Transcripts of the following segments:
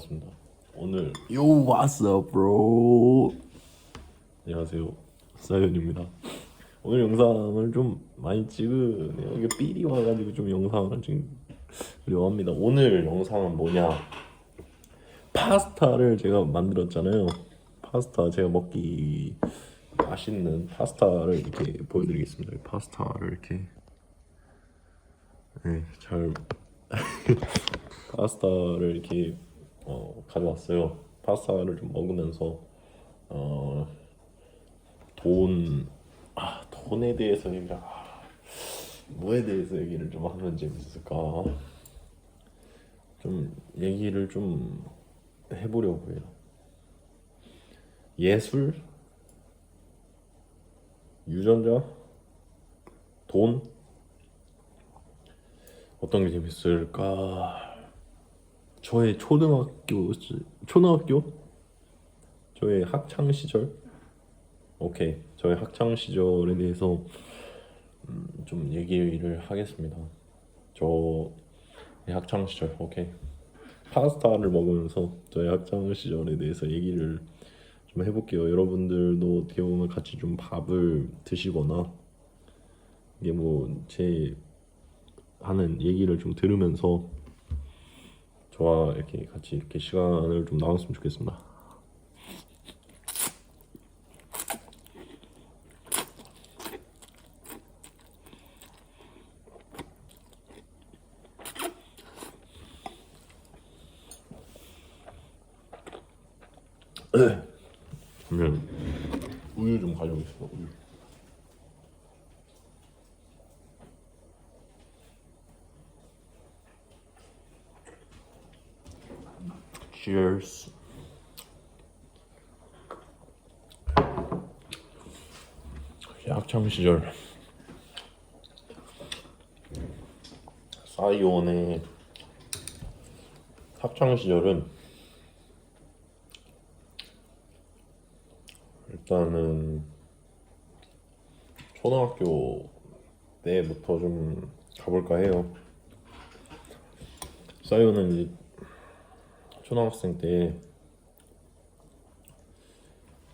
반갑습니다. 오늘 Yo, what's up, bro? 안녕하세요, 사연입니다. 오늘 영상을 좀 많이 찍으네요. 이게 삘이 와가지고 좀 영상을 찍으려고 합니다. 오늘 영상은 뭐냐? 파스타를 제가 만들었잖아요. 파스타 제가 먹기 맛있는 파스타를 이렇게 보여드리겠습니다. 이 파스타를 이렇게 잘 파스타를 이렇게 가져왔어요. 파스타를 좀 먹으면서 어, 돈에 대해서 뭐에 대해서 얘기를 좀 하면 재밌을까? 좀 얘기를 좀 해보려고 해요. 예술, 유전자, 돈, 어떤 게 재밌을까? 저의 초등학교? 저의 학창 시절? 오케이, 저의 학창 시절에 대해서 좀 얘기를 하겠습니다. 저의 학창 시절, 오케이. 파스타를 먹으면서 저의 학창 시절에 대해서 얘기를 좀 해볼게요. 여러분들도 어떻게 보면 같이 좀 밥을 드시거나 이게 뭐 제 하는 얘기를 좀 들으면서 저와 이렇게 같이 이렇게 시간을 좀 나눴으면 좋겠습니다. 그러면 우유 좀 가져오겠습니다. 우유. Cheers. 학창 시절 싸이온의 학창 시절은 일단은 초등학교 때부터 좀 가볼까 해요. 싸이온은 이제 초등학생 때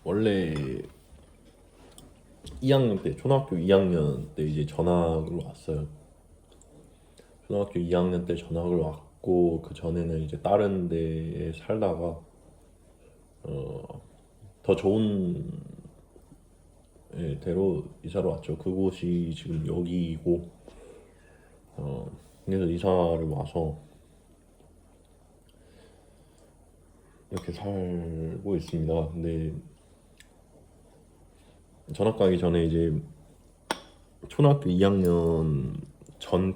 원래 2학년 때 초등학교 2학년 때 이제 전학을 왔어요. 초등학교 2학년 때 전학을 왔고 그 전에는 이제 다른 데에 살다가 더 좋은 데로 이사를 왔죠. 그곳이 지금 여기고 그래서 이사를 와서 이렇게 살고 있습니다. 근데 전학 가기 전에 이제 초등학교 2학년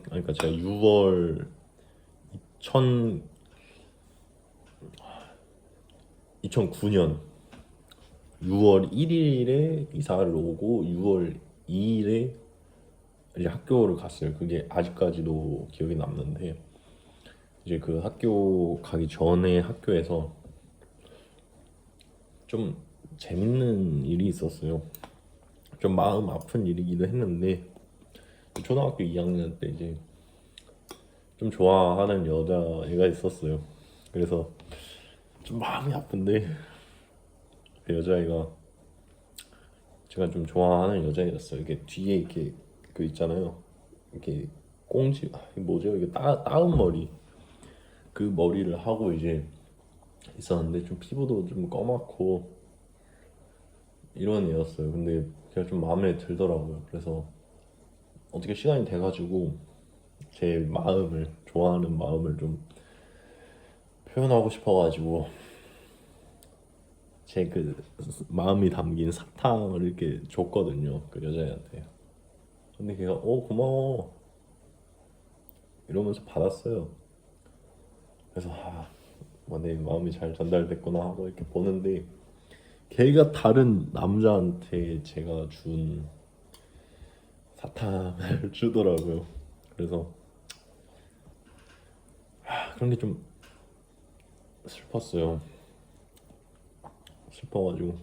그러니까 제가 6월 2009년 6월 1일에 이사를 오고 6월 2일에 이제 학교를 갔어요. 그게 아직까지도 기억이 남는데 이제 그 학교 가기 전에 학교에서 좀 재밌는 일이 있었어요. 좀 마음 아픈 일이기도 했는데 초등학교 2학년 때 이제 좀 좋아하는 여자애가 있었어요. 그래서 좀 마음이 아픈데 그 여자애가 제가 좀 좋아하는 여자애였어요. 이게 뒤에 이렇게 그 있잖아요. 이렇게 꽁지 뭐죠? 이게 따은 머리 그 머리를 하고 이제 있었는데 좀 피부도 좀 검았고 이런 애였어요. 근데 제가 좀 마음에 들더라고요. 그래서 어떻게 시간이 돼가지고 제 마음을 좋아하는 마음을 좀 표현하고 싶어가지고 제 그 마음이 담긴 사탕을 이렇게 줬거든요. 그 여자애한테. 근데 걔가 고마워 이러면서 받았어요. 그래서 내 마음이 잘 전달됐구나 하고 이렇게 보는데 걔가 다른 남자한테 제가 준 사탕을 주더라고요. 그래서 그런 게 좀 슬펐어요. 슬퍼가지고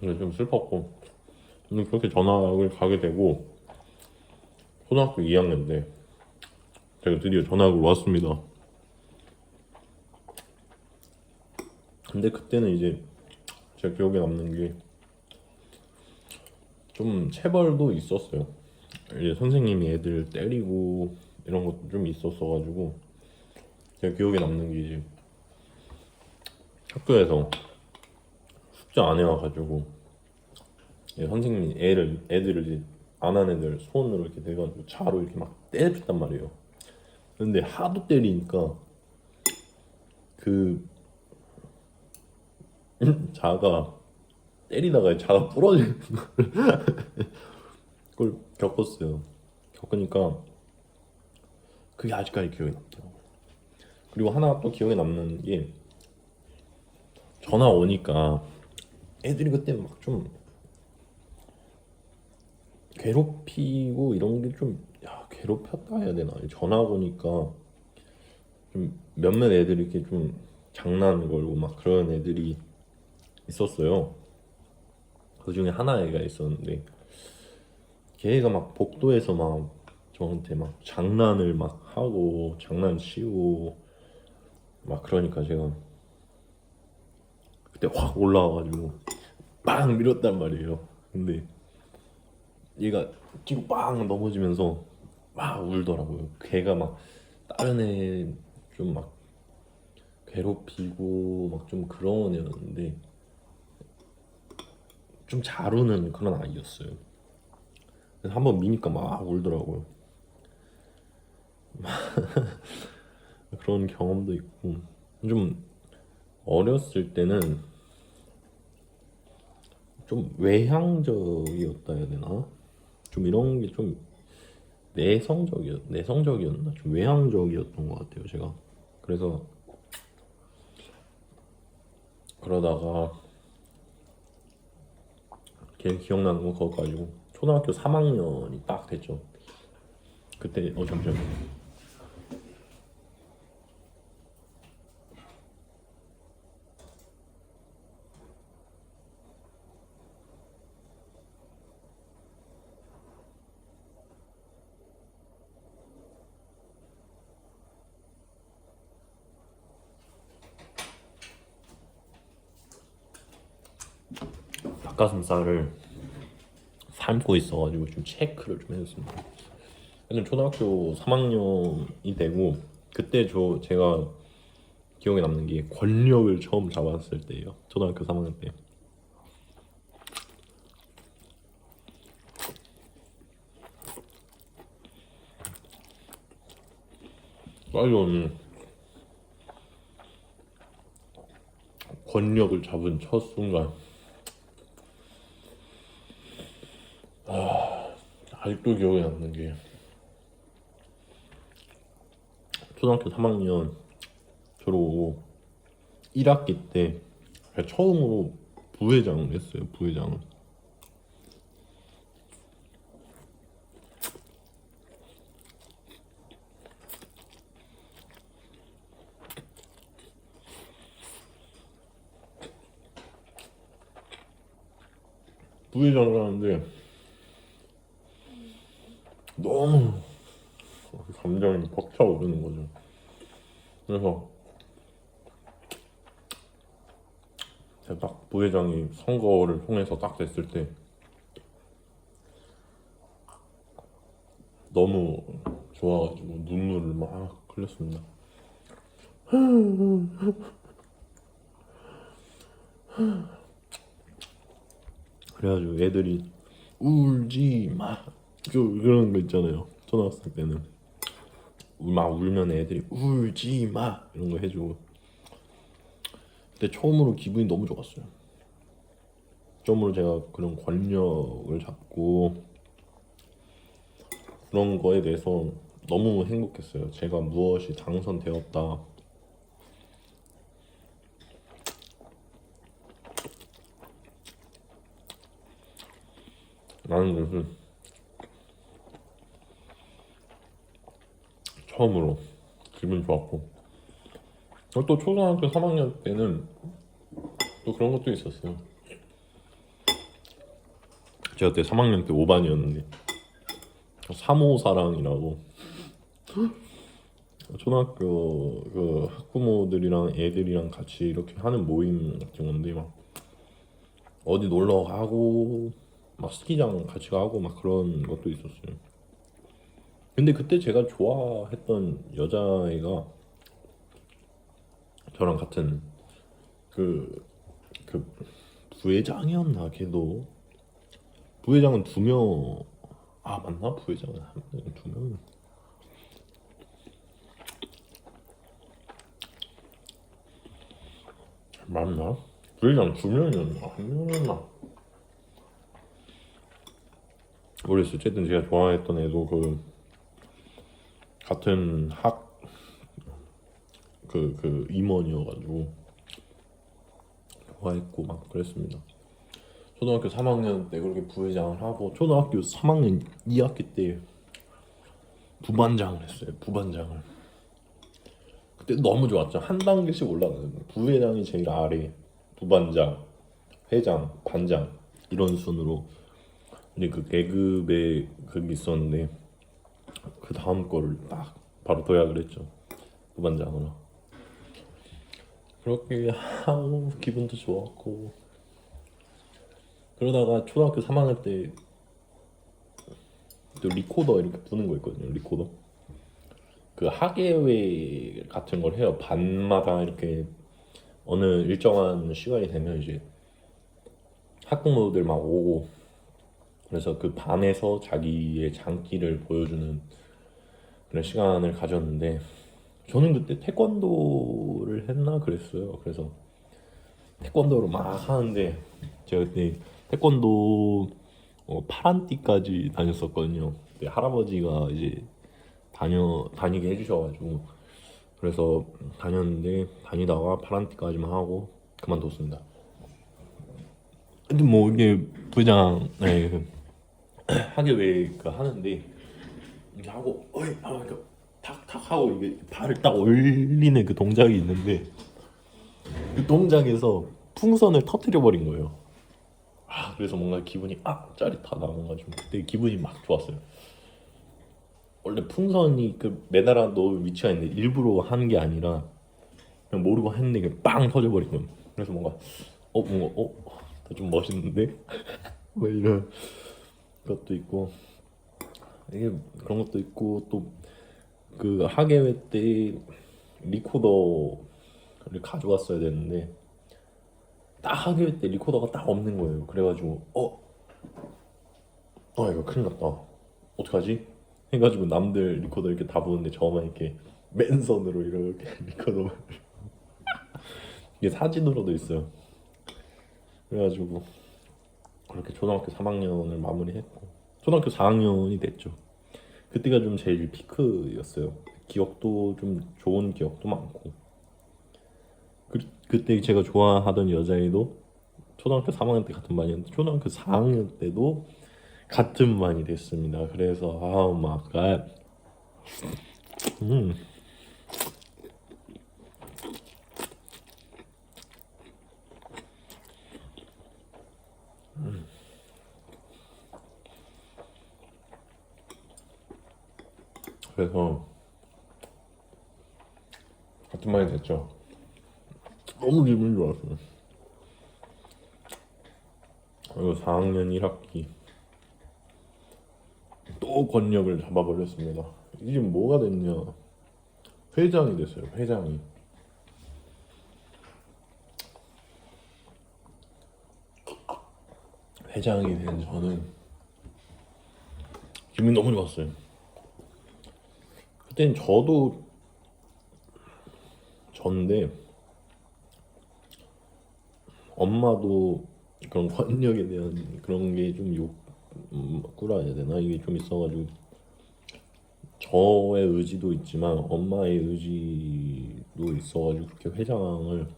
그래서 좀 슬펐고, 근데 그렇게 전학을 가게 되고 초등학교 2학년 때 제가 드디어 전학을 왔습니다. 근데 그때는 이제 제가 기억에 남는 게 좀 체벌도 있었어요. 이제 선생님이 애들 때리고 이런 것도 좀 있었어가지고 제가 기억에 남는 게 이제 학교에서 숙제 안 해와가지고 선생님이 애들을 이제 안 한 애들 손으로 이렇게 대가지고 자로 이렇게 막 때렸단 말이에요. 근데 하도 때리니까 그 자가 때리다가 자가 부러지는 걸 겪었어요. 겪으니까 그게 아직까지 기억에 남더라고요. 그리고 하나 또 기억에 남는 게 전화 오니까 애들이 그때 막 좀 괴롭히고 이런 게 좀, 야, 괴롭혔다 해야 되나? 전화 오니까 좀 몇몇 애들이 이렇게 좀 장난 걸고 막 그런 애들이 있었어요. 그 중에 하나 애가 있었는데 걔가 막 복도에서 막 저한테 막 장난을 막 하고 장난치고 막 그러니까 제가 그때 확 올라와가지고 빵 밀었단 말이에요. 근데 얘가 뒤로 빵 넘어지면서 막 울더라고요. 걔가 막 다른 애 좀 막 괴롭히고 막 좀 그런 애였는데 좀 잘 우는 그런 아이였어요. 그래서 한번 미니까 막 울더라고요. 그런 경험도 있고 좀 어렸을 때는 좀 외향적이었다 해야 되나? 좀 이런 게 좀 내성적이었나? 좀 외향적이었던 것 같아요, 제가. 그래서 그러다가 걔 기억나는 거 그거 가지고 초등학교 3학년이 딱 됐죠. 그때 잠시만. 닭가슴살을 삶고 있어가지고 좀 체크를 좀 해줬습니다. 하여튼 초등학교 3학년이 되고 그때 제가 기억에 남는 게 권력을 처음 잡았을 때예요. 초등학교 3학년 때. 빨리 권력을 잡은 첫 순간 아직도 기억에 남는 게 초등학교 3학년 졸업하고 1학기 때 처음으로 부회장을 했어요. 부회장을. 부회장을 하는데 너무 감정이 벅차오르는 거죠. 그래서 제가 딱 부회장이 선거를 통해서 딱 됐을 때 너무 좋아가지고 눈물을 막 흘렸습니다. 그래가지고 애들이 울지 마 그런 거 있잖아요. 초등학생 때는 막 울면 애들이 울지 마 이런 거 해주고 그때 처음으로 기분이 너무 좋았어요. 처음으로 제가 그런 권력을 잡고 그런 거에 대해서 너무 행복했어요. 제가 무엇이 당선되었다 라는 것을 처음으로 기분 좋았고 또 초등학교 3학년 때는 또 그런 것도 있었어요. 제가 그때 3학년 때 5반이었는데 3호사랑이라고 초등학교 그 학부모들이랑 애들이랑 같이 이렇게 하는 모임 같은 건데 막 어디 놀러 가고 막 스키장 같이 가고 막 그런 것도 있었어요. 근데 그때 제가 좋아했던 여자애가 저랑 같은 그, 그 부회장이었나 걔도 부회장은 2명. 아 맞나? 부회장은 1명, 2명. 맞나? 부회장 2명이었나? 1명이었나? 모르겠어. 어쨌든 제가 좋아했던 애도 그 같은 그 임원이어가지고 좋아했고 막 그랬습니다. 초등학교 3학년 때 그렇게 부회장을 하고 초등학교 3학년 2학기 때 부반장을 했어요. 부반장을. 그때 너무 좋았죠. 한 단계씩 올라가는 거예요. 부회장이 제일 아래, 부반장, 회장, 반장 이런 순으로. 근데 그 계급에 그게 있었는데 그 다음 거를 딱 바로 도약을 했죠. 부반장으로. 그렇게 하고 기분도 좋았고 그러다가 초등학교 3학년 때 또 리코더 이렇게 부는 거 있거든요. 리코더. 그 학예회 같은 걸 해요. 반마다 이렇게 어느 일정한 시간이 되면 이제 학부모들 막 오고 그래서 그 반에서 자기의 장기를 보여주는 그런 시간을 가졌는데 저는 그때 태권도를 했나 그랬어요. 그래서 태권도를 막 하는데 제가 그때 태권도 파란띠까지 다녔었거든요. 그때 할아버지가 이제 다니게 해주셔가지고 그래서 다녔는데 다니다가 파란띠까지만 하고 그만뒀습니다. 근데 뭐 이게 부장 하게 왜그 하는데 이렇게 하고 어이 이렇게 탁탁 하고 이게 발을 딱 올리는 그 동작이 있는데 그 동작에서 풍선을 터트려 버린 거예요. 그래서 뭔가 기분이 짜릿하다 뭔가 좀 그때 기분이 막 좋았어요. 원래 풍선이 그 매달아 놓을 위치가 있는데 일부러 하는 게 아니라 그냥 모르고 했는데 이게 빵 터져버린 거예요. 그래서 뭔가 좀 멋있는데 뭐 이런 것도 있고 이게 그런 것도 있고 또 그 학예회 때 리코더를 가져왔어야 되는데 딱 학예회 때 리코더가 딱 없는 거예요. 그래가지고 이거 큰일 났다. 어떡하지? 해가지고 남들 리코더 이렇게 다 부는데 저만 이렇게 맨손으로 이렇게 리코더 이게 사진으로도 있어요. 그래가지고 그렇게 초등학교 3학년을 마무리했고 초등학교 4학년이 됐죠. 그때가 좀 제일 피크였어요. 기억도 좀 좋은 기억도 많고 그때 제가 좋아하던 여자애도 초등학교 3학년 때 같은 반이었는데 초등학교 4학년 때도 같은 반이 됐습니다. 그래서 막 음, 그래서 같은 반이 됐죠. 너무 기분이 좋았어요. 그리고 4학년 1학기 또 권력을 잡아버렸습니다. 이게 뭐가 됐냐? 회장이 됐어요. 회장이 된 저는 기분이 너무 좋았어요. 그땐 저도 전데 엄마도 그런 권력에 대한 그런 게 좀 욕구라 해야 되나 이게 좀 있어가지고 저의 의지도 있지만 엄마의 의지도 있어가지고 그렇게 회장을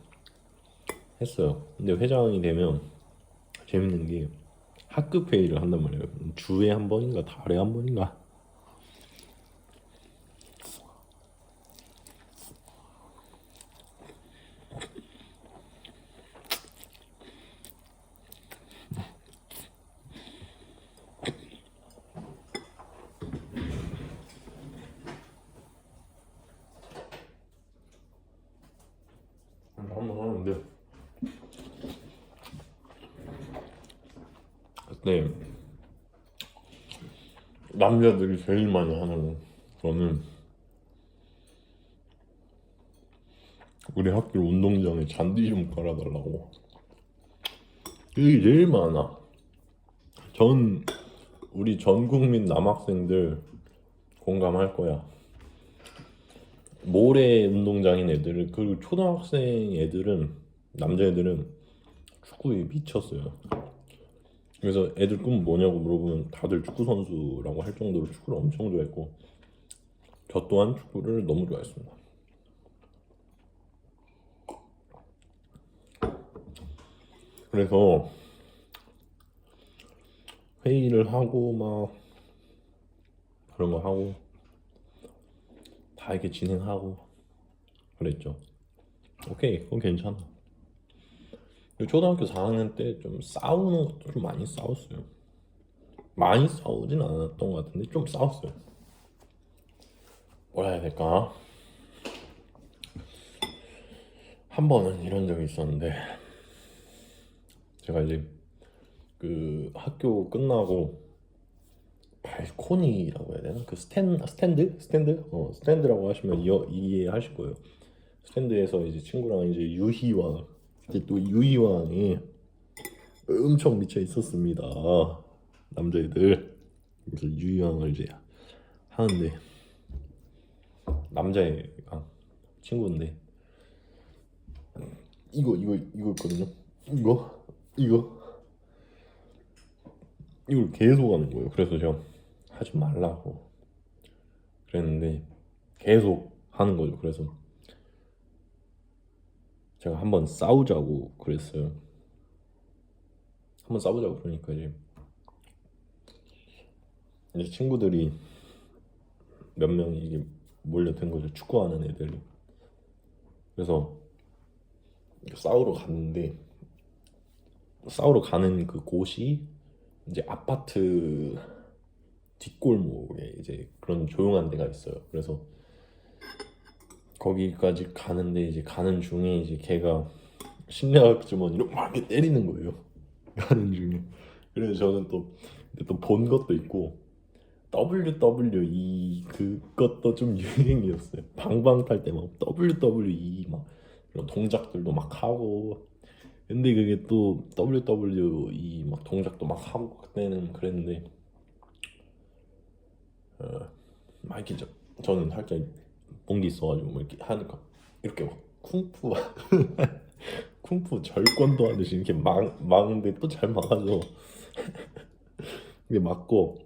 했어요. 근데 회장이 되면 재밌는 게 학급 회의를 한단 말이에요. 주에 한 번인가 달에 한 번인가. 네, 남자들이 제일 많이 하는 거는 우리 학교 운동장에 잔디 좀 깔아달라고. 그게 제일 많아. 전 우리 전 국민 남학생들 공감할 거야. 모래 운동장인 애들, 그리고 초등학생 애들은, 남자애들은 축구에 미쳤어요. 그래서 애들 꿈 뭐냐고 물어보면 다들 축구 선수라고 할 정도로 축구를 엄청 좋아했고, 저 또한 축구를 너무 좋아했습니다. 그래서 회의를 하고 막 그런 거 하고 다 이렇게 진행하고 그랬죠. 오케이, 그건 괜찮아. 초등학교 4학년 때 좀 싸우는 것도 좀 많이 싸웠어요. 많이 싸우진 않았던 것 같은데 좀 싸웠어요. 뭐라 해야 될까? 한 번은 이런 적이 있었는데, 제가 이제 그 학교 끝나고 발코니라고 해야 되나? 그 스탠드라고 하시면 이해하실 거예요. 스탠드에서 이제 친구랑 이제 유희왕, 이제 또 유희왕이 엄청 미쳐 있었습니다. 남자애들. 그래서 유희왕을 이제 하는데, 남자애가 친구인데 이거 있거든요. 이걸 계속 하는 거예요. 그래서 제가 하지 말라고 그랬는데 계속 하는 거죠. 그래서 제가 한번 싸우자고 그랬어요. 한번 싸우자고 그러니까 이제 친구들이 몇 명이 이게 몰려든 거죠. 축구하는 애들이. 그래서 싸우러 갔는데, 싸우러 가는 그 곳이 이제 아파트 뒷골목에 이제 그런 조용한 데가 있어요. 그래서 거기까지 가는데, 이제 가는 중에 이제 걔가 심리학 주머니로 막 이렇게 때리는 거예요. 가는 중에. 그래서 저는 또 본 것도 있고, WWE 그것도 좀 유행이었어요. 방방 탈 때 막 WWE 막 그런 동작들도 막 하고. 근데 그게 또 WWE 막 동작도 막 하고 그때는 그랬는데, 막 이렇게 저는 살짝 본 게 있어가지고 뭐 이렇게 하니까 이렇게 막 쿵푸 쿵푸 절권도 하듯이 이렇게 막는데 또 잘 막아줘. 이게 맞고,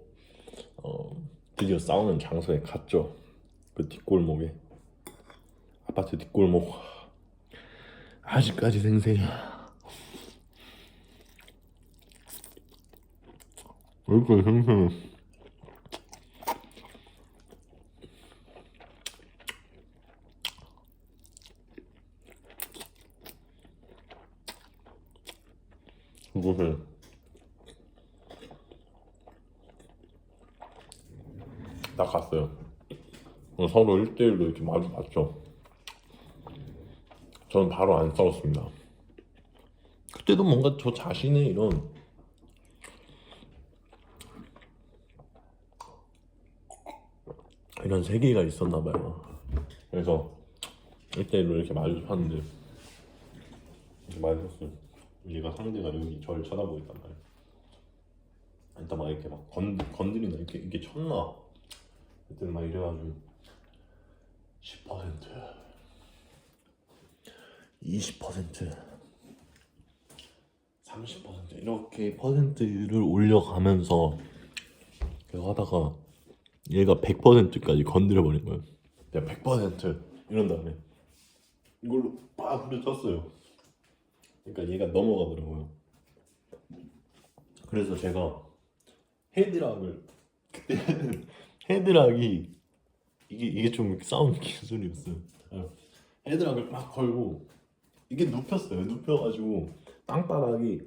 드디어 싸우는 장소에 갔죠. 그 뒷골목에, 아파트 뒷골목. 아직까지 생생해. 왜 이렇게 생생해? 그곳에 딱 갔어요. 서로 1대1로 이렇게 마주 봤죠. 저는 바로 안 싸웠습니다. 그때도 뭔가 저 자신의 이런 세계가 있었나 봐요. 그래서 1대1로 이렇게 마주 봤는데, 이렇게 마주쳤어요. 얘가 상대가 여기 저를 쳐다보고 있단 말이에요. 일단 막 이렇게 막 건드리나 이렇게 쳤나. 그때 막 이래가지고 10%, 20%, 30% 이렇게 퍼센트를 올려가면서 계속 하다가 얘가 100%까지 건드려 버린 거예요. 야, 100% 이런 다음에 이걸로 빡 후려쳤어요. 그러니까 얘가 넘어가더라고요. 그래서 제가 헤드락을, 그때는 헤드락이 이게 좀 싸움 기술이었어요. 헤드락을 막 걸고 이게 눕혔어요. 눕혀가지고 땅바닥이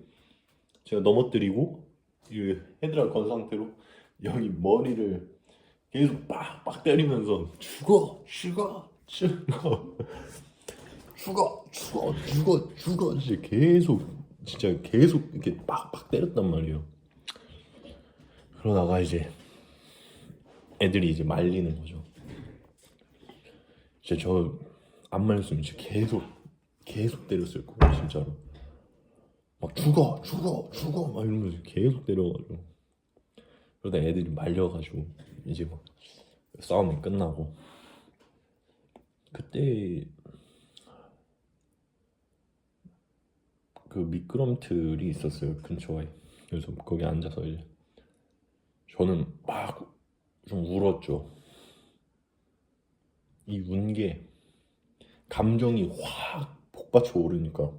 제가 넘어뜨리고, 이 헤드락 건 상태로 여기 머리를 계속 빡빡 때리면서 죽어 진짜 계속 이렇게 빡빡 때렸단 말이에요. 그러다가 이제 애들이 이제 말리는 거죠. 이제 저 안 말렸으면 이제 계속 때렸을 거예요 진짜로. 막 죽어 죽어 죽어 막 이러면서 계속 때려가지고, 그러다 애들이 말려가지고 이제 막 싸움이 끝나고, 그때 그 미끄럼틀이 있었어요 근처에. 그래서 거기 앉아서 이제 저는 막 좀 울었죠. 이 운 게 감정이 확 복받쳐 오르니까,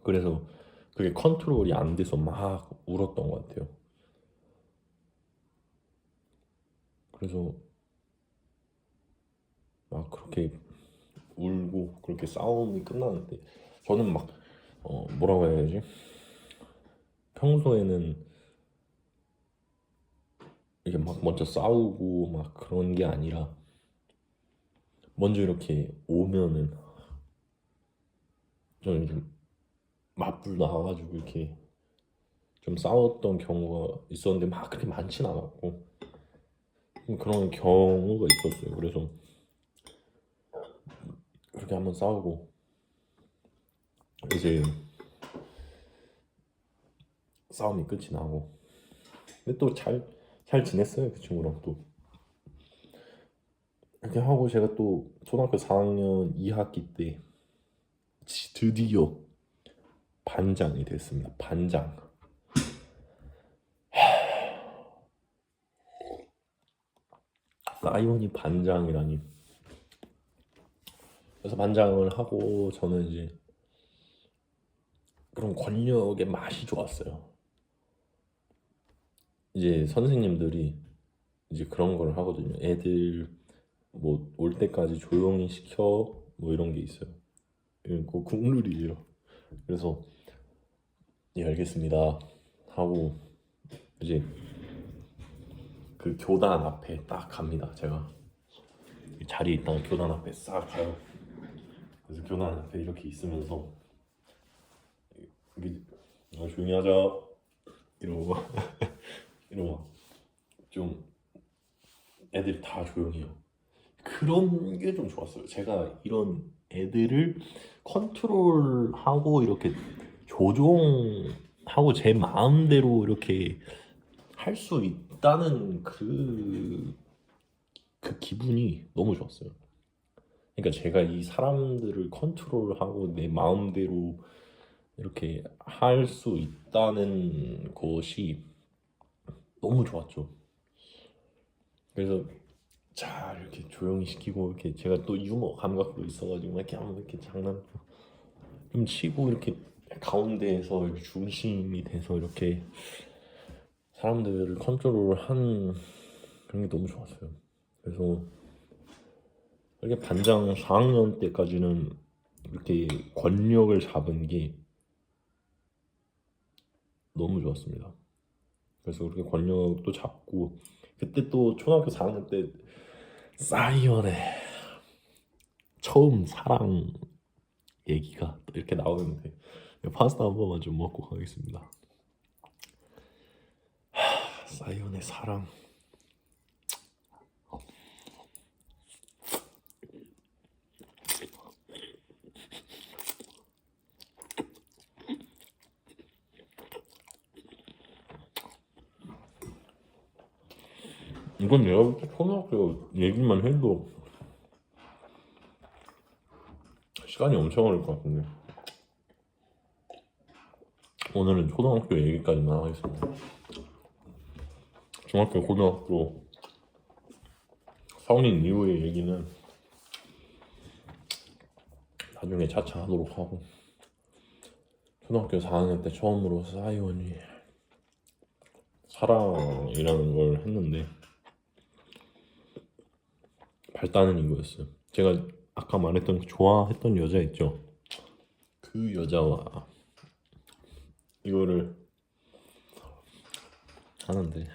그래서 그게 컨트롤이 안 돼서 막 울었던 것 같아요. 그래서 막 그렇게 울고 그렇게 싸움이 끝나는데, 저는 막 뭐라고 해야 되지? 평소에는 이게 막 먼저 싸우고 막 그런 게 아니라, 먼저 이렇게 오면은 저는 좀 맞불 나와가지고 이렇게 좀 싸웠던 경우가 있었는데, 막 그렇게 많진 않았고 그런 경우가 있었어요. 그래서 그렇게 한번 싸우고 이제 싸움이 끝이 나고, 근데 또 잘 지냈어요 그 친구랑. 또 이렇게 하고 제가 또 초등학교 4학년 2학기 때 드디어 반장이 됐습니다. 반장. 사이온이 반장이라니. 그래서 반장을 하고 저는 이제 그런 권력의 맛이 좋았어요. 이제 선생님들이 이제 그런 걸 하거든요. 애들 뭐 올 때까지 조용히 시켜 뭐 이런 게 있어요. 이거 국룰이에요. 그래서 예 알겠습니다 하고 이제 그 교단 앞에 딱 갑니다. 제가 자리에 있다가 교단 앞에 싹 가요. 그래서 교단 앞에 이렇게 있으면서 여기 조용히 하자 이러고 이러고 좀 애들이 다 조용해요. 그런 게 좀 좋았어요. 제가 이런 애들을 컨트롤하고 이렇게 조종하고 제 마음대로 이렇게 할 수 있다는 그 기분이 너무 좋았어요. 그러니까 제가 이 사람들을 컨트롤하고 내 마음대로 이렇게 할 수 있다는 것이 너무 좋았죠. 그래서 자 이렇게 조용히 시키고, 이렇게 제가 또 유머 감각도 있어가지고 이렇게 한번 이렇게 장난 좀 치고, 이렇게 가운데에서 이렇게 중심이 돼서 이렇게 사람들을 컨트롤한 그런 게 너무 좋았어요. 그래서 이렇게 반장 4학년 때까지는 이렇게 권력을 잡은 게 너무 좋았습니다. 그래서 그렇게 권력도 잡고, 그때 또 초등학교 4학년 때 사이언의 처음 사랑 얘기가 또 이렇게 나오는데, 파스타 한 번만 좀 먹고 가겠습니다. 사이언의 사랑. 이건 내가 볼 때 초등학교 얘기만 해도 시간이 엄청 걸릴 것 같은데, 오늘은 초등학교 얘기까지만 하겠습니다. 중학교, 고등학교, 성인 이후의 얘기는 나중에 차차 하도록 하고, 초등학교 4학년 때 처음으로 사이원이 사랑이라는 걸 했는데 발단은 이거였어요. 제가 아까 말했던 좋아했던 여자 있죠? 그 여자와 이거를 하는데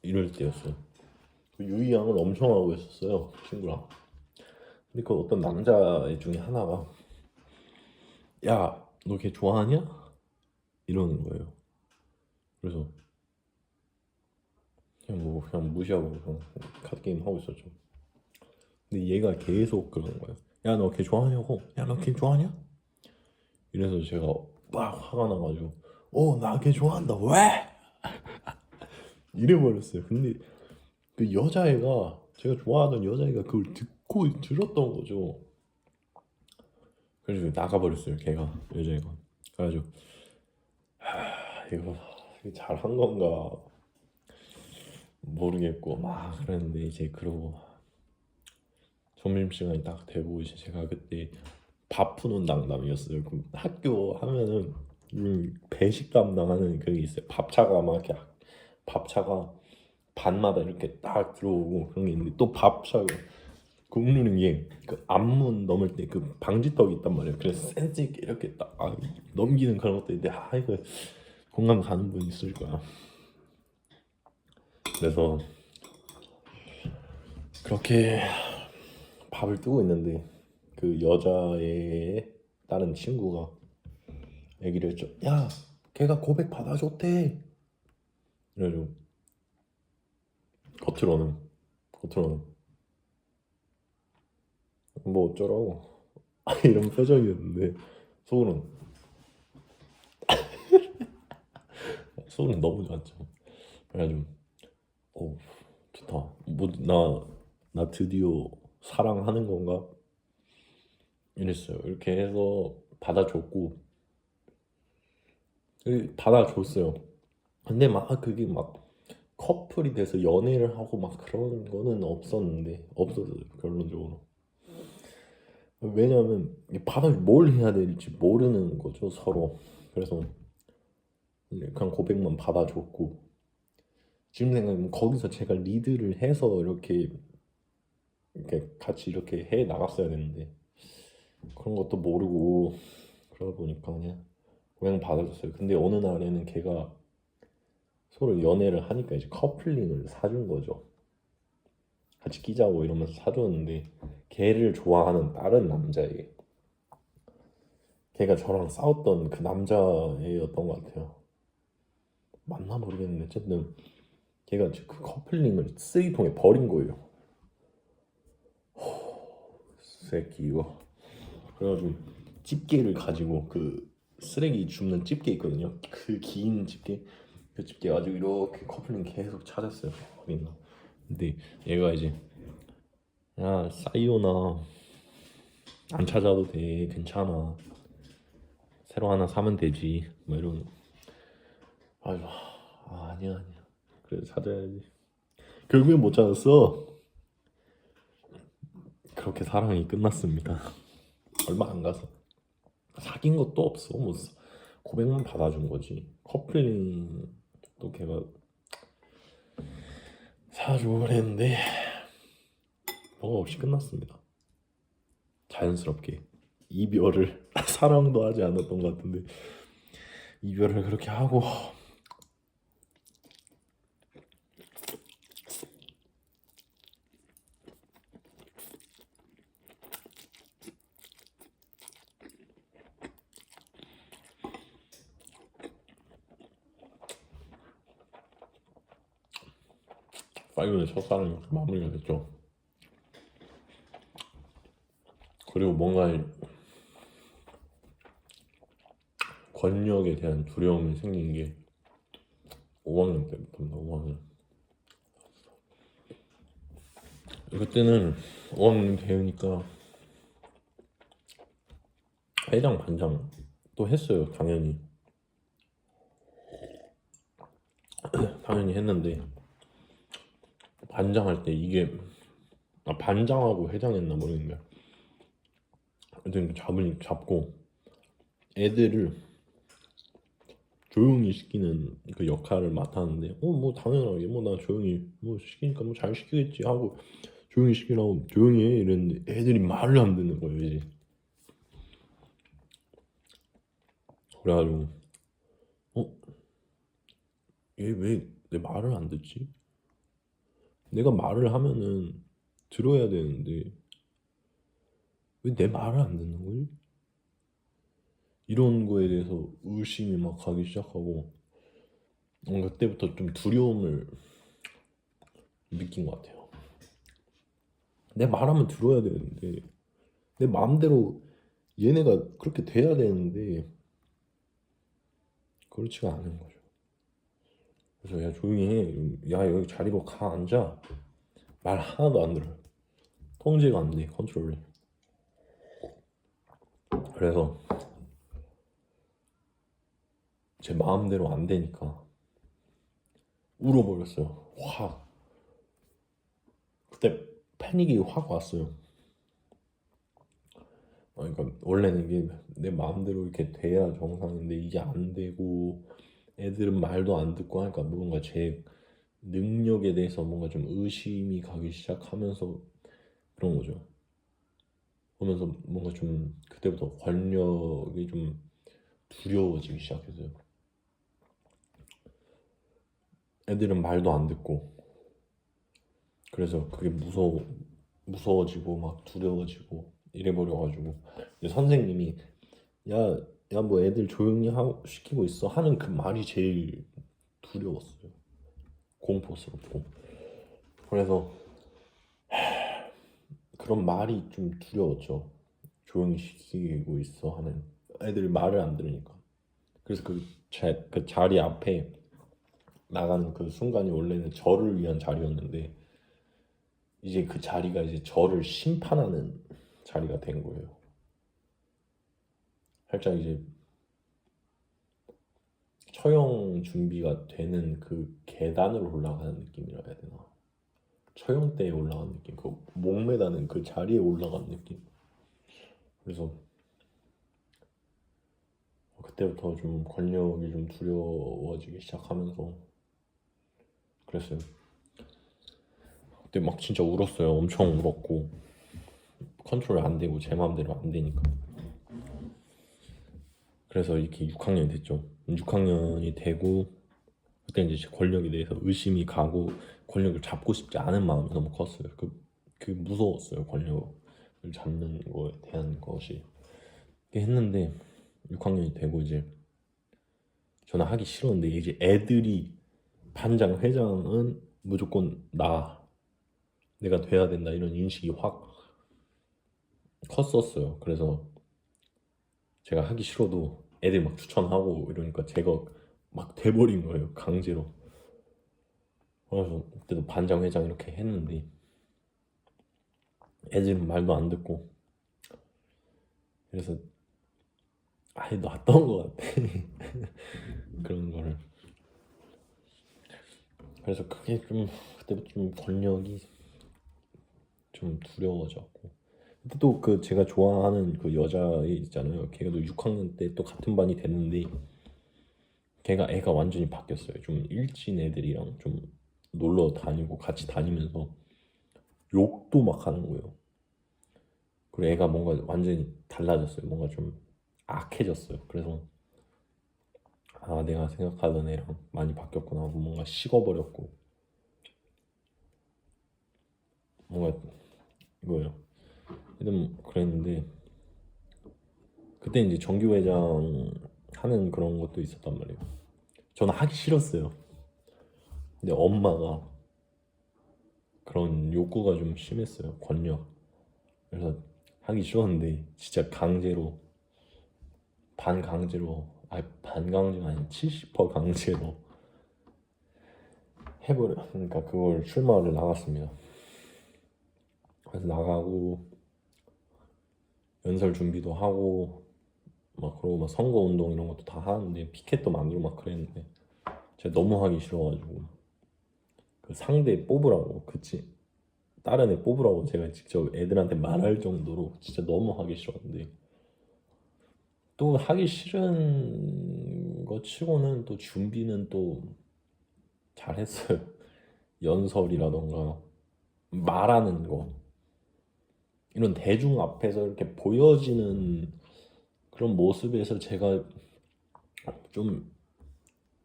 이럴 때였어요. 그 유이양을 엄청 하고 있었어요 친구랑. 근데 그 어떤 남자 중에 하나가 야 너 걔 좋아하냐? 이러는 거예요. 그래서 그냥 무시하고 그냥 카드 게임 하고 있었죠. 근데 얘가 계속 그러는 거예요. 야 너 걔 좋아하냐고? 야 너 걔 좋아하냐? 이래서 제가 막 화가 나가지고 나 걔 좋아한다 왜? 이래버렸어요. 근데 그 여자애가 제가 좋아하던 여자애가 그걸 듣고 들었던 거죠. 그래서 나가버렸어요. 걔가 여자애가. 그래가지고 이거 잘한 건가 모르겠고 막 그랬는데 이제 그러고 점심시간이 딱 되고 이제 제가 그때 밥 푸는 담당이었어요. 그 학교 하면은 배식 담당하는 그게 있어요. 밥차가 막 이렇게 밥차가 반마다 이렇게 딱 들어오고 그런 게 있는데 또 밥차가 국누는 게그 앞문 넘을 때 그 방지턱이 있단 말이에요. 그래서 센스 있게 이렇게 딱 넘기는 그런 것도 있는데 이거 공감 가는 분 있을 거야. 그래서 그렇게 밥을 뜨고 있는데 그 여자의 다른 친구가 얘기를 했죠. 야, 걔가 고백 받아줬대. 그래가지고 겉으로는 뭐 어쩌라고 이런 표정이었는데 속으로는 너무 좋았죠. 그래가지고 오 좋다. 나 드디어 사랑하는 건가? 이랬어요. 이렇게 해서 받아줬고 받아줬어요. 근데 막 그게 막 커플이 돼서 연애를 하고 막 그런 거는 없었어요 결론적으로. 왜냐하면 받아 뭘 해야 될지 모르는 거죠 서로. 그래서 그냥 고백만 받아줬고 지금 생각하면 거기서 제가 리드를 해서 이렇게 같이 이렇게 해 나갔어야 되는데 그런 것도 모르고 그러다 보니까 그냥 받아줬어요. 근데 어느 날에는 걔가 서로 연애를 하니까 이제 커플링을 사준 거죠. 같이 끼자고 이러면서 사줬는데 걔를 좋아하는 다른 남자애가 걔가 저랑 싸웠던 그 남자애였던 것 같아요. 맞나 모르겠는데 어쨌든 걔가 그 커플링을 쓰레기통에 버린 거예요. 새끼 이거. 그래가지고 집게를 가지고 그 쓰레기 줍는 집게 있거든요. 그 긴 집게 그 집게 가지고 이렇게 커플링 계속 찾았어요. 어딨나. 근데 얘가 이제 야 싸이오나 안 찾아도 돼 괜찮아 새로 하나 사면 되지 뭐 이러는. 아유 아니야 그래 찾아야지. 결국엔 못 찾았어. 그렇게 사랑이 끝났습니다. 얼마 안 가서 사귄 것도 없어. 뭐 고백만 받아준 거지. 커플링도 걔가 사주고 그랬는데 뭐가 없이 끝났습니다. 자연스럽게 이별을 사랑도 하지 않았던 것 같은데 이별을 그렇게 하고 파이널의 첫사랑이 이렇게 마무리가 됐죠. 그리고 뭔가 권력에 대한 두려움이 생긴 게 5학년 때부터입니다. 5학년. 그때는 5학년 배우니까 회장 반장 또 했어요. 당연히 했는데 반장할 때 이게 반장하고 회장했나 모르겠는데 하여튼 잡고 애들을 조용히 시키는 그 역할을 맡았는데 뭐 당연하게 뭐 나 조용히 뭐 시키니까 뭐 잘 시키겠지 하고 조용히 시키라고 조용히 해 이랬는데 애들이 말을 안 듣는 거예요 이제. 그래가지고 얘 왜 내 말을 안 듣지? 내가 말을 하면은 들어야 되는데 왜 내 말을 안 듣는 거지? 이런 거에 대해서 의심이 막 가기 시작하고 그때부터 좀 두려움을 느낀 것 같아요. 내 말하면 들어야 되는데 내 마음대로 얘네가 그렇게 돼야 되는데 그렇지가 않은 거죠. 그래서 야 조용히 해. 야 여기 자리로 가 앉아. 말 하나도 안 들어요. 통제가 안 돼. 컨트롤이. 그래서 제 마음대로 안 되니까 울어버렸어요. 확. 그때 패닉이 확 왔어요. 그러니까 원래는 이게 내 마음대로 이렇게 돼야 정상인데 이게 안 되고 애들은 말도 안 듣고 하니까 뭔가 제 능력에 대해서 뭔가 좀 의심이 가기 시작하면서 그런 거죠. 그러면서 뭔가 좀 그때부터 권력이 좀 두려워지기 시작했어요. 애들은 말도 안 듣고 그래서 그게 무서워지고 막 두려워지고 이래버려가지고 선생님이 야 뭐 애들 조용히 시키고 있어 하는 그 말이 제일 두려웠어요. 공포스럽고. 그래서 그런 말이 좀 두려웠죠. 조용히 시키고 있어 하는 애들이 말을 안 들으니까. 그래서 그 자리 앞에 나가는 그 순간이 원래는 저를 위한 자리였는데 이제 그 자리가 이제 저를 심판하는 자리가 된 거예요. 살짝 이제 처형 준비가 되는 그 계단을 올라가는 느낌이라 해야 되나? 처형대에 올라간 느낌, 그 목매다는 그 자리에 올라간 느낌. 그래서 그때부터 좀 권력이 좀 두려워지기 시작하면서 그랬어요. 그때 막 진짜 울었어요. 엄청 울었고 컨트롤 안 되고 제 마음대로 안 되니까. 그래서 이렇게 6학년이 됐죠. 6학년이 되고 그때 이제 제 권력에 대해서 의심이 가고 권력을 잡고 싶지 않은 마음이 너무 컸어요. 그 무서웠어요. 권력을 잡는 거에 대한 것이. 이렇게 했는데 6학년이 되고 이제 저는 하기 싫었는데 이제 애들이 반장 회장은 무조건 내가 돼야 된다 이런 인식이 확 컸었어요. 그래서 제가 하기 싫어도 애들 막 추천하고 이러니까 제가 막 돼버린 거예요. 강제로. 그래서 그때도 반장 회장 이렇게 했는데 애들은 말도 안 듣고 그래서 아예 놨던 것 같아. 그런 거를. 그래서 그게 좀 그때부터 좀 권력이 좀 두려워졌고 그때 또 그 제가 좋아하는 그 여자 있잖아요. 걔가 또 6학년 때 또 같은 반이 됐는데 애가 완전히 바뀌었어요. 좀 일진 애들이랑 좀 놀러 다니고 같이 다니면서 욕도 막 하는 거예요. 그리고 애가 뭔가 완전히 달라졌어요. 뭔가 좀 악해졌어요. 그래서 내가 생각하던 애랑 많이 바뀌었구나 하고 뭔가 식어버렸고 뭔가 이거예요. 하여튼 그랬는데 그때 이제 정규회장 하는 그런 것도 있었단 말이에요. 저는 하기 싫었어요. 근데 엄마가 그런 욕구가 좀 심했어요. 권력. 그래서 하기 싫었는데 진짜 반강제가 아닌 70% 강제로 그러니까 그걸 출마를 나갔습니다. 그래서 나가고 연설 준비도 하고 막 그러고 막 선거 운동 이런 것도 다 하는데 피켓도 만들고 막 그랬는데 제가 너무 하기 싫어가지고 그 상대 뽑으라고 다른 애 뽑으라고 제가 직접 애들한테 말할 정도로 진짜 너무 하기 싫었는데 또 하기 싫은 거 치고는 또 준비는 또 잘했어요. 연설이라던가 말하는 거 이런 대중 앞에서 이렇게 보여지는 그런 모습에서 제가 좀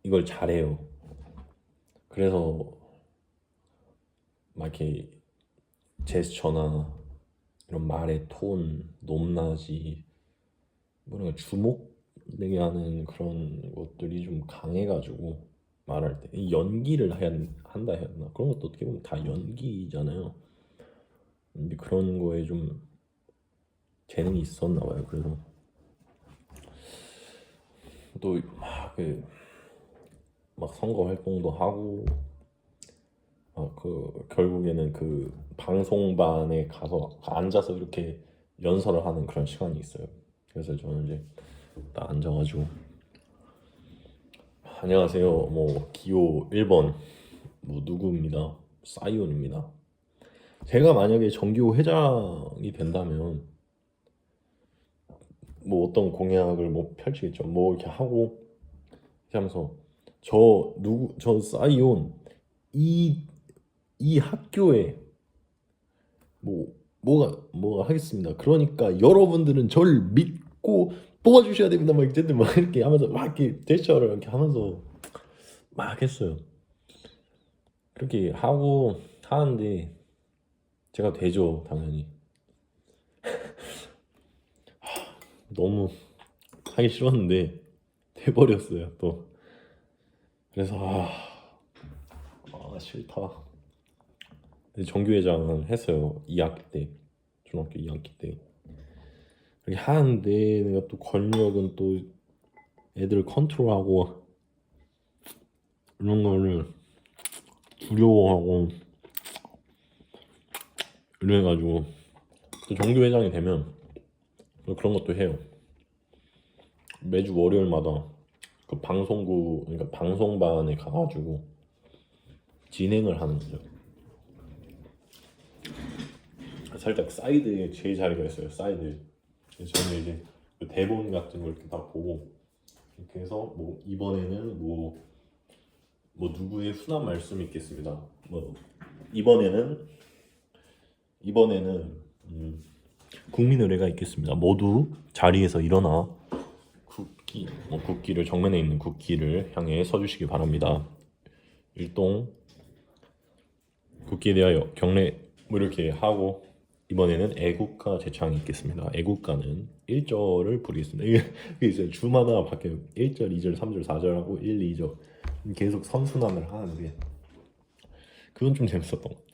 이걸 잘해요. 그래서 막 이렇게 제스처나 이런 말의 톤, 높낮이 뭐랄까 주목되게 하는 그런 것들이 좀 강해가지고 말할 때 이 연기를 한다 해야 되나? 그런 것도 어떻게 보면 다 연기잖아요. 근데 그런 거에 좀 재능이 있었나 봐요. 그래서 또막 선거 활동도 하고 결국에는 그 방송반에 가서 앉아서 이렇게 연설을 하는 그런 시간이 있어요. 그래서 저는 이제 딱 앉아가지고 안녕하세요. 뭐 기호 1번 뭐 누구입니다. 사이온입니다. 제가 만약에 정기호 회장이 된다면 뭐 어떤 공약을 뭐 펼치겠죠. 뭐 이렇게 하고 이렇게 하면서 저 사이온 이 학교에 뭐가 하겠습니다. 그러니까 여러분들은 저를 믿고 뽑아주셔야 됩니다. 막 이렇게 하면서 막 이렇게 제스처를 이렇게 하면서 막 했어요. 그렇게 하고 하는데 제가 되죠, 당연히. 너무 하기 싫었는데 돼버렸어요 또. 그래서 싫다. 근데 정규회장은 했어요. 2학기 때, 중학교 2학기 때 그렇게 하는데 내가 또 권력은 또 애들 컨트롤하고 이런 거를 두려워하고 이래가지고 또 정규회장이 되면 또 그런 것도 해요. 매주 월요일마다 그 그러니까 방송반에 가가지고 진행을 하는 거죠. 살짝 사이드에 제 자리가 있어요. 사이드. 그래서 저는 이제 그 대본 같은 걸 이렇게 다 보고 이렇게 해서 뭐 이번에는 뭐 누구의 훈한 말씀이 있겠습니다. 뭐 이번에는 국민 의례가 있겠습니다. 모두 자리에서 일어나 국기를 정면에 있는 국기를 향해 서주시기 바랍니다. 일동 국기에 대하여 경례 뭐 이렇게 하고 이번에는 애국가 제창이 있겠습니다. 애국가는 1절을 부르겠습니다. 이게 이제 주마다 바뀌어요. 1절, 2절, 3절, 4절 하고 1, 2절 계속 선순환을 하는데 그건 좀 재밌었던 것 같아요.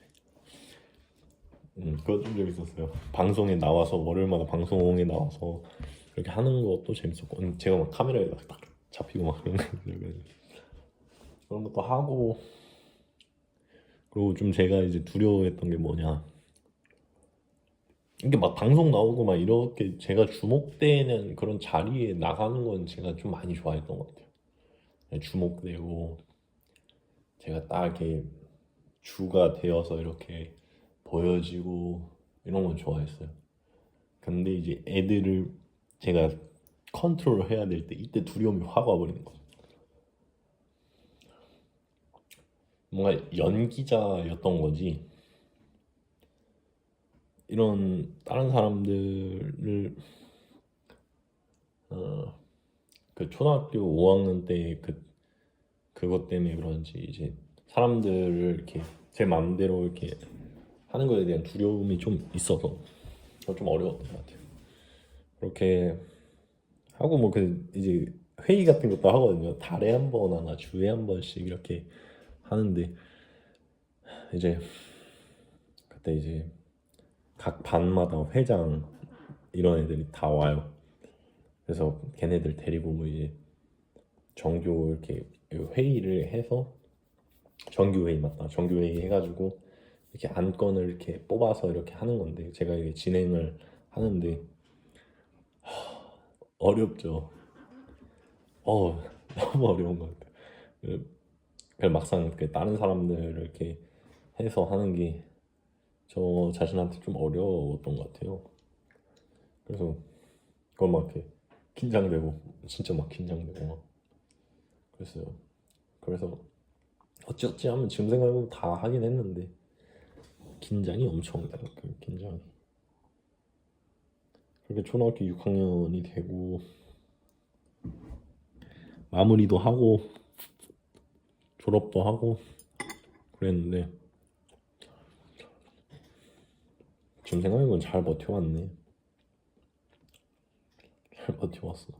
그건 좀 재밌었어요. 방송에 나와서 월요일마다 방송에 나와서 그렇게 하는 것도 재밌었고 제가 막 카메라에 딱 잡히고 막 그런 것도 하고 그리고 좀 제가 이제 두려워했던 게 뭐냐 이게 막 방송 나오고 막 이렇게 제가 주목되는 그런 자리에 나가는 건 제가 좀 많이 좋아했던 것 같아요. 주목되고 제가 딱 이렇게 주가 되어서 이렇게 보여지고 이런 건 좋아했어요. 근데 이제 애들을 제가 컨트롤 해야 될 때 이때 두려움이 확 와버리는 거죠. 뭔가 연기자였던 거지 이런 다른 사람들을 그 초등학교 5학년 때 그것 때문에 그런지 이제 사람들을 이렇게 제 마음대로 이렇게 하는 거에 대한 두려움이 좀 있어서 좀 어려웠던 것 같아요. 그렇게 하고 뭐 이제 회의 같은 것도 하거든요. 달에 한 번 하나 주에 한 번씩 이렇게 하는데 이제 그때 이제 각 반마다 회장 이런 애들이 다 와요. 그래서 걔네들 데리고 뭐 이제 정규 이렇게 회의를 해서 정규회의 맞다. 정규회의 해가지고 이렇게 안건을 이렇게 뽑아서 이렇게 하는 건데 제가 이게 진행을 하는데 어렵죠. 너무 어려운 것 같아요. 막상 다른 사람들 이렇게 해서 하는 게 저 자신한테 좀 어려웠던 것 같아요. 그래서 그걸 막 이렇게 긴장되고 진짜 막 긴장되고 막 그랬어요. 그래서 어찌어찌 하면 지금 생각해보면 다 하긴 했는데 긴장이 엄청 돼요. 그 긴장이. 그렇게 초등학교 6학년이 되고 마무리도 하고 졸업도 하고 그랬는데 지금 생각해보면 잘 버텨왔네. 잘 버텨왔어.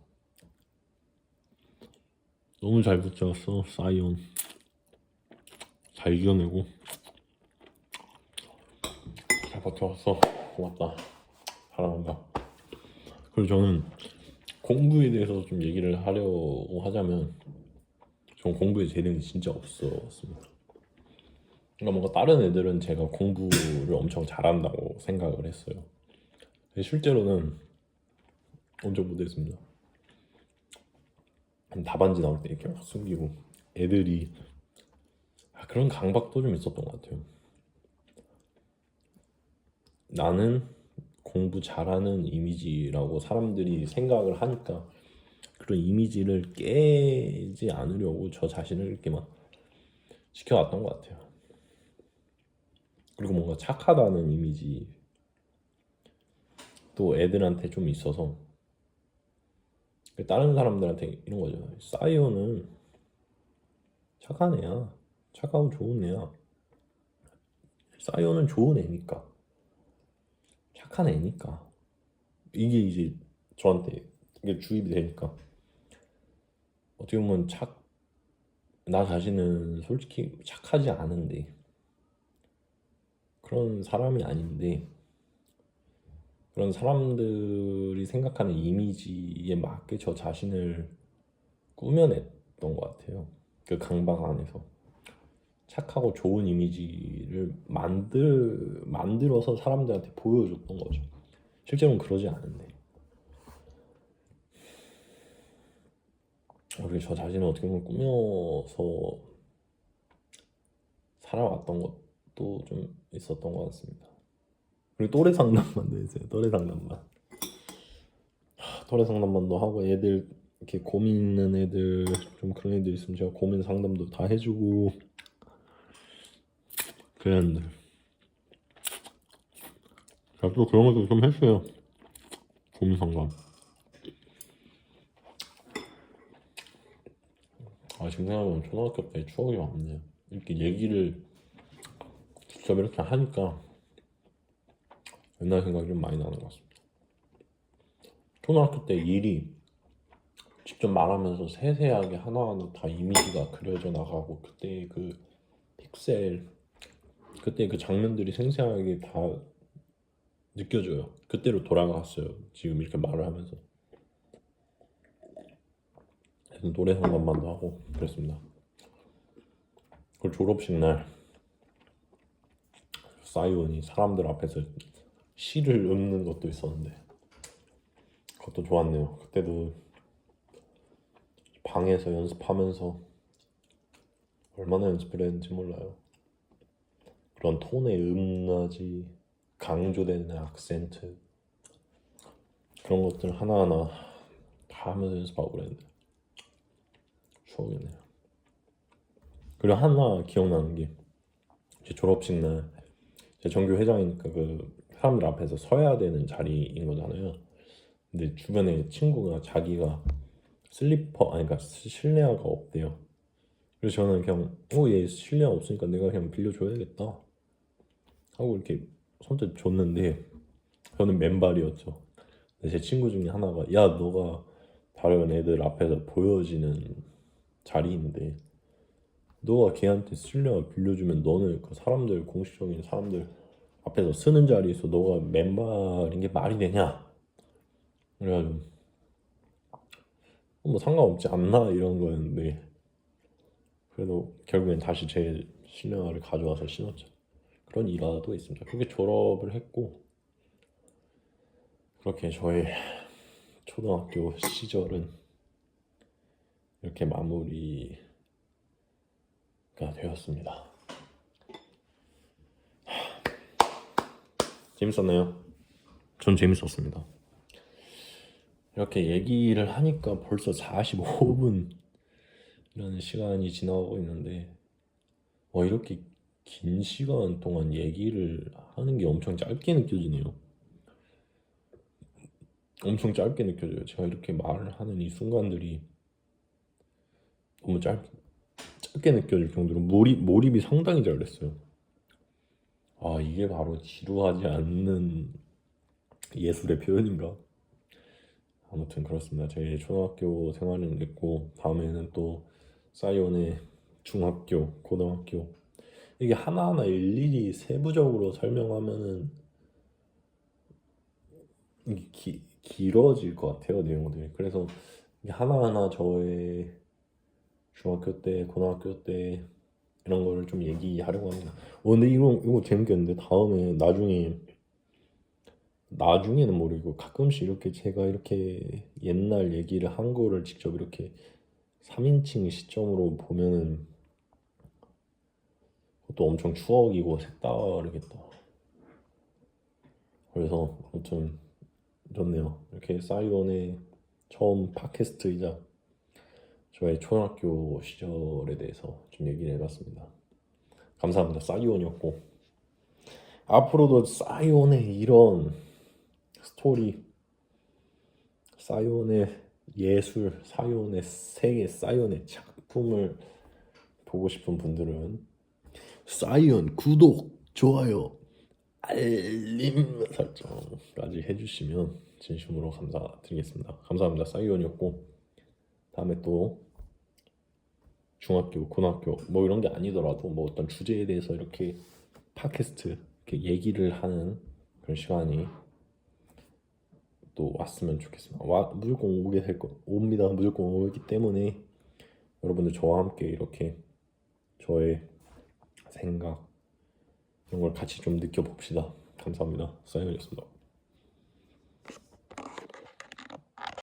너무 잘 붙잡았어. 사이온 잘 이겨내고 잘 버텨왔어. 고맙다. 사랑한다. 그리고 저는 공부에 대해서 좀 얘기를 하려고 하자면 전 공부에 재능이 진짜 없었습니다. 그러니까 뭔가 다른 애들은 제가 공부를 엄청 잘한다고 생각을 했어요. 근데 실제로는 엄청 못했습니다. 답안지 나올 때 이렇게 막 숨기고 애들이 그런 강박도 좀 있었던 것 같아요. 나는 공부 잘하는 이미지라고 사람들이 생각을 하니까 그런 이미지를 깨지 않으려고 저 자신을 이렇게 막 지켜왔던 것 같아요. 그리고 뭔가 착하다는 이미지 또 애들한테 좀 있어서 다른 사람들한테 이런 거죠. 사이오는 착한 애야. 착하고 좋은 애야. 사이오는 좋은 애니까. 착한 애니까. 이게 이제 저한테 이게 주입이 되니까 어떻게 보면 나 자신은 솔직히 착하지 않은데 그런 사람이 아닌데 그런 사람들이 생각하는 이미지에 맞게 저 자신을 꾸며냈던 것 같아요. 그 강박 안에서 착하고 좋은 이미지를 만들어서 사람들한테 보여줬던 거죠. 실제로는 그러지 않은데 그리고 저 자신을 어떻게 보면 꾸며서 살아왔던 것도 좀 있었던 것 같습니다. 그리고 또래 상담만도 했어요. 또래 상담만. 또래 상담만도 하고 애들 이렇게 고민 있는 애들 좀 그런 애들 있으면 제가 고민 상담도 다 해주고 그랬는데 제가 또 그런 것도 좀 했어요. 고민 상담. 지금 생각하면 초등학교 때 추억이 많네요. 이렇게 얘기를 직접 이렇게 하니까 옛날 생각이 좀 많이 나는 것 같습니다. 초등학교 때 일이 직접 말하면서 세세하게 하나하나 다 이미지가 그려져 나가고 그때 그 픽셀 그때 그 장면들이 생생하게 다 느껴져요. 그때로 돌아갔어요. 지금 이렇게 말을 하면서 노래 상담만도 하고 그랬습니다. 그리고 졸업식 날 사이온이 사람들 앞에서 시를 읊는 것도 있었는데 그것도 좋았네요. 그때도 방에서 연습하면서 얼마나 연습을 했는지 몰라요. 그런 톤의 음낮이 강조되는 악센트 그런 것들 하나하나 다 하면서 연습하고 그랬는데 추억이네요. 그리고 하나 기억나는 게 제 졸업식 날 제 전교 회장이니까 그 사람들 앞에서 서야 되는 자리인 거잖아요. 근데 주변에 친구가 자기가 슬리퍼 아니 그러니까 실내화가 없대요. 그래서 저는 그냥 얘 실내화 없으니까 내가 그냥 빌려줘야겠다 하고 이렇게 손짓 줬는데 저는 맨발이었죠. 근데 제 친구 중에 하나가 야 너가 다른 애들 앞에서 보여지는 자리인데 너가 걔한테 실내화 빌려주면 너는 그 사람들 공식적인 사람들 앞에서 쓰는 자리에서 너가 맨발인 게 말이 되냐? 그래가지고 뭐 상관없지 않나 이런 거였는데 그래도 결국엔 다시 제 실내화를 가져와서 신었죠. 그런 일화도 있습니다. 그렇게 졸업을 했고 그렇게 저의 초등학교 시절은 이렇게 마무리가 되었습니다. 재밌었나요? 전 재밌었습니다. 이렇게 얘기를 하니까 벌써 45분이라는 시간이 지나가고 있는데 이렇게 긴 시간 동안 얘기를 하는 게 엄청 짧게 느껴지네요. 엄청 짧게 느껴져요. 제가 이렇게 말을 하는 이 순간들이 너무 짧게 느껴질 정도로 몰입이 상당히 잘 됐어요. 이게 바로 지루하지 않는 예술의 표현인가? 아무튼 그렇습니다. 제 초등학교 생활은 있고 다음에는 또 사이온의 중학교, 고등학교 이게 하나하나 일일이 세부적으로 설명하면은 이게 길어질 것 같아요, 내용들이. 그래서 이게 하나하나 저의 중학교 때, 고등학교 때 이런 거를 좀 얘기하려고 합니다. 근데 이거 재밌겠는데 다음에 나중에는 모르고 가끔씩 이렇게 제가 이렇게 옛날 얘기를 한 거를 직접 이렇게 3인칭 시점으로 보면은 그것도 엄청 추억이고 색다르겠다. 그래서 아무튼 좋네요. 이렇게 사이온의 처음 팟캐스트이자 저의 초등학교 시절에 대해서 좀 얘기를 해봤습니다. 감사합니다. 사이온이었고 앞으로도 사이온의 이런 스토리, 사이온의 예술, 사이온의 세계, 사이온의 작품을 보고 싶은 분들은 사이온 구독, 좋아요, 알림 설정까지 해주시면 진심으로 감사드리겠습니다. 감사합니다. 사이온이었고 다음에 또 중학교, 고등학교 뭐 이런 게 아니더라도 뭐 어떤 주제에 대해서 이렇게 팟캐스트 이렇게 얘기를 하는 그런 시간이 또 왔으면 좋겠습니다. 무조건 오게 될 거, 옵니다. 무조건 오기 때문에 여러분들 저와 함께 이렇게 저의 생각 이런 걸 같이 좀 느껴봅시다. 감사합니다. 사연이었습니다.